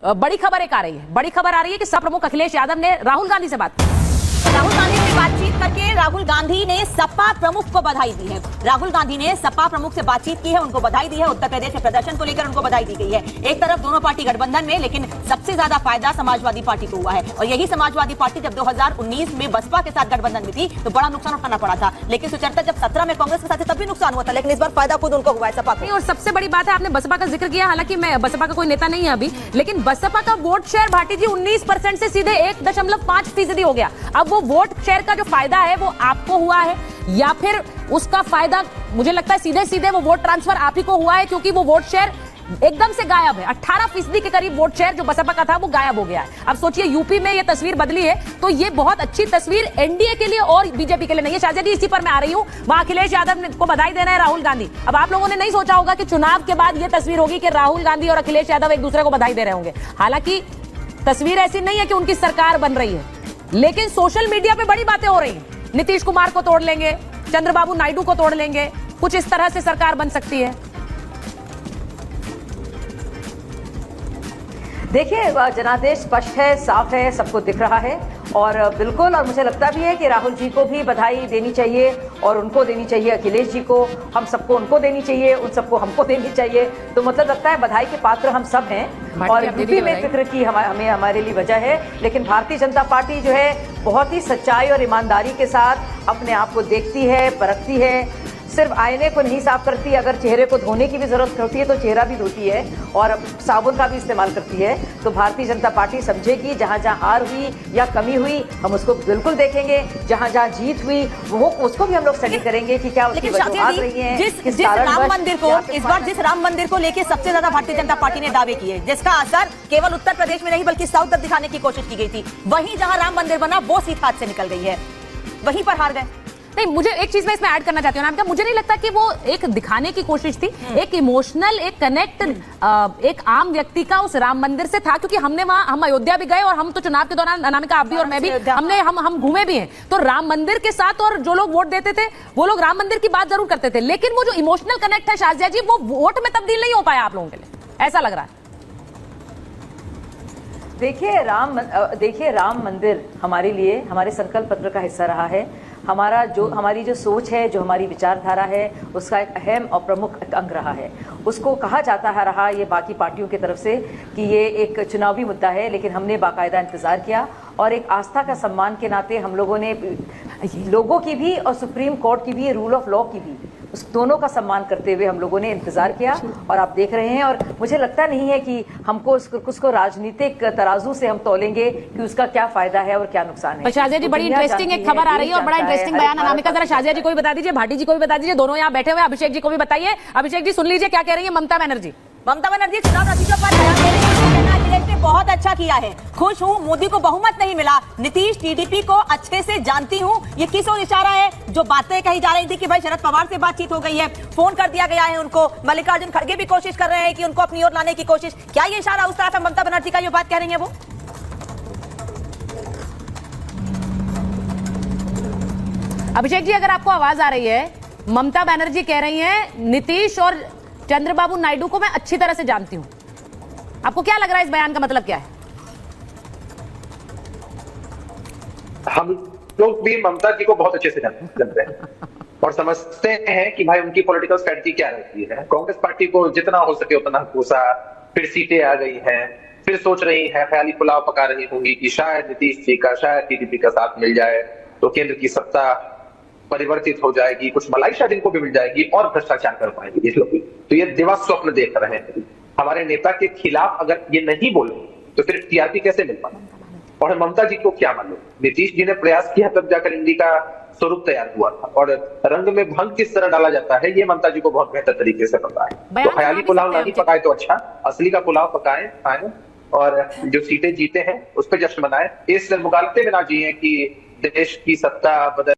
बड़ी खबर एक आ रही है, बड़ी खबर आ रही है कि सपा प्रमुख अखिलेश यादव ने राहुल गांधी से बात की। राहुल गांधी से बातचीत करके राहुल गांधी ने सपा प्रमुख को बधाई दी है। राहुल गांधी ने सपा प्रमुख से बातचीत की है, उनको बधाई दी है। उत्तर प्रदेश में प्रदर्शन को लेकर उनको बधाई दी गई है। एक तरफ दोनों पार्टी गठबंधन में, लेकिन सबसे ज्यादा फायदा समाजवादी पार्टी को हुआ है। और यही समाजवादी पार्टी जब 2019 में बसपा के साथ गठबंधन में थी तो बड़ा नुकसान उठाना पड़ा था, लेकिन सुचरिता जब 17 में कांग्रेस के साथ तब भी नुकसान हुआ था, लेकिन इस बार फायदा खुद उनको हुआ है सपा को। और सबसे बड़ी बात है, आपने बसपा का जिक्र किया, हालांकि मैं बसपा का कोई नेता नहीं है अभी, लेकिन बसपा का वोट शेयर भाटी जी 19% से सीधे 1.5% हो गया। अब वो वोट शेयर का जो फायदा है वो आपको हुआ है या फिर उसका फायदा, मुझे लगता है सीधे सीधे वो वोट ट्रांसफर आप ही को हुआ है, क्योंकि वो वोट शेयर एकदम से गायब है। 18% के करीब वोट शेयर जो बसपा का था वो गायब हो गया है। अब सोचिए यूपी में ये तस्वीर बदली है, तो ये बहुत अच्छी तस्वीर एनडीए के लिए और बीजेपी के लिए नहीं है। शाहजा जी, इसी पर मैं आ रही हूँ। वहां अखिलेश यादव को बधाई देना है राहुल गांधी। अब आप लोगों ने नहीं सोचा होगा कि चुनाव के बाद ये तस्वीर होगी कि राहुल गांधी और अखिलेश यादव एक दूसरे को बधाई दे रहे होंगे। हालांकि तस्वीर ऐसी नहीं है कि उनकी सरकार बन रही है, लेकिन सोशल मीडिया पे बड़ी बातें हो रही हैं। नीतीश कुमार को तोड़ लेंगे, चंद्रबाबू नायडू को तोड़ लेंगे, कुछ इस तरह से सरकार बन सकती है। देखिए, जनादेश स्पष्ट है, साफ है, सबको दिख रहा है और बिल्कुल, और मुझे लगता भी है कि राहुल जी को भी बधाई देनी चाहिए और उनको देनी चाहिए, अखिलेश जी को, हम सबको उनको देनी चाहिए, उन सबको हमको देनी चाहिए। तो मतलब लगता है बधाई के पात्र हम सब हैं। और यूपी में फिक्र की हमें हमारे लिए वजह है, लेकिन भारतीय जनता पार्टी जो है बहुत ही सच्चाई और ईमानदारी के साथ अपने आप को देखती है, परखती है। सिर्फ आईने को नहीं साफ करती, अगर चेहरे को धोने की भी जरूरत होती है तो चेहरा भी धोती है और साबुन का भी इस्तेमाल करती है। तो भारतीय जनता पार्टी समझेगी जहां जहां हार हुई या कमी हुई हम उसको बिल्कुल देखेंगे, जहां जहां जीत हुई वो उसको भी हम लोग स्टडी करेंगे कि क्या उसकी वजूहात रही हैं। जिस राम मंदिर को इस बार जिस राम मंदिर को लेकर सबसे ज्यादा भारतीय जनता पार्टी ने दावे किए, जिसका असर केवल उत्तर प्रदेश में नहीं बल्कि साउथ तक दिखाने की कोशिश की गई थी, वहीं जहां राम मंदिर बना वो सीट हाथ से निकल गई है, वहीं पर हार गए। नहीं, मुझे एक चीज मैं इसमें ऐड करना चाहती हूँ ना, मुझे नहीं लगता कि वो एक दिखाने की कोशिश थी, एक इमोशनल, एक कनेक्ट एक आम व्यक्ति का उस राम मंदिर से था, क्योंकि हम अयोध्या भी गए और हम तो चुनाव के दौरान, अनामिका आप भी और मैं भी, हम घूमे भी हैं। तो राम मंदिर के साथ और जो लोग वोट देते थे वो लोग राम मंदिर की बात जरूर करते थे, लेकिन वो जो इमोशनल कनेक्ट है शाहजिया जी, वो वोट में तब्दील नहीं हो पाया आप लोगों के लिए, ऐसा लग रहा है। देखिए राम मंदिर हमारे लिए हमारे संकल्प पत्र का हिस्सा रहा है। हमारी जो सोच है, जो हमारी विचारधारा है, उसका एक अहम और प्रमुख अंग रहा है। उसको कहा जाता है रहा ये बाकी पार्टियों की तरफ से कि ये एक चुनावी मुद्दा है, लेकिन हमने बाकायदा इंतजार किया और एक आस्था का सम्मान के नाते हम लोगों ने लोगों की भी और सुप्रीम कोर्ट की भी, रूल ऑफ लॉ की भी, उस दोनों का सम्मान करते हुए हम लोगों ने इंतजार किया और आप देख रहे हैं। और मुझे लगता नहीं है कि हमको उसको राजनीतिक तराजू से हम तोलेंगे कि उसका क्या फायदा है और क्या नुकसान है। शाहजिया जी, बड़ी इंटरेस्टिंग एक खबर आ रही है और बड़ा इंटरेस्टिंग बयान अनामिका, जरा शाहजिया जी को भी बता दीजिए, भाटी जी को भी बता दीजिए, दोनों यहाँ बैठे हुए, अभिषेक जी को भी बताइए। अभिषेक जी सुन लीजिए क्या कह रही है ममता बनर्जी। ममता बनर्जी चुनाव नतीजों पर बयान दे रही है, अखिलेश ने बहुत अच्छा किया है, खुश हूं, मोदी को बहुमत नहीं मिला, नीतीश टीडीपी को अच्छे से जानती हूं। ये किस ओर इशारा है? जो बातें कही जा रही थी कि भाई शरद पवार से बातचीत हो गई है, फोन कर दिया गया है उनको, मल्लिकार्जुन खड़गे भी कोशिश कर रहे हैं कि उनको अपनी ओर लाने की कोशिश, क्या ये इशारा उस तरफ है ममता बनर्जी का, जो बात कह रही है वो? अभिषेक जी, अगर आपको आवाज आ रही है, ममता बनर्जी कह रही हैं नीतीश और चंद्रबाबू नायडू को मैं अच्छी तरह से जानती हूं। आपको क्या लग रहा है इस बयान का मतलब क्या है? हम लोग भी ममता जी को बहुत अच्छे से जानते हैं और समझते हैं कि भाई उनकी पॉलिटिकल स्ट्रेटजी क्या रहती है। कांग्रेस पार्टी को जितना हो सके उतना घूसा, फिर सीटें आ गई हैं, फिर सोच रही है, ख्याली पुलाव पका रही होंगी कि शायद नीतीश जी का, शायद टीडीपी का साथ मिल जाए तो केंद्र की सत्ता परिवर्तित हो जाएगी, कुछ मलाई शायद इनको भी मिल जाएगी और भ्रष्टाचार कर पाएंगे ये लोग। तो ये दिवा स्वप्न देख रहे हैं। हमारे नेता के खिलाफ अगर ये नहीं बोले तो फिर टीआरपी कैसे मिल पाए? और ममता जी को क्या मालूम, नीतीश जी ने प्रयास किया तब जाकर इंडी का स्वरूप तैयार हुआ था और रंग में भंग किस तरह डाला जाता है ये ममता जी को बहुत बेहतर तरीके से पता है। तो ख्याली पुलाव नहीं पकाए तो अच्छा, असली का पुलाव पकाए, खाएं और जो सीटें जीते हैं उस पर जश्न मनाएं। इस मुगालते में ना जिए कि देश की सत्ता बदल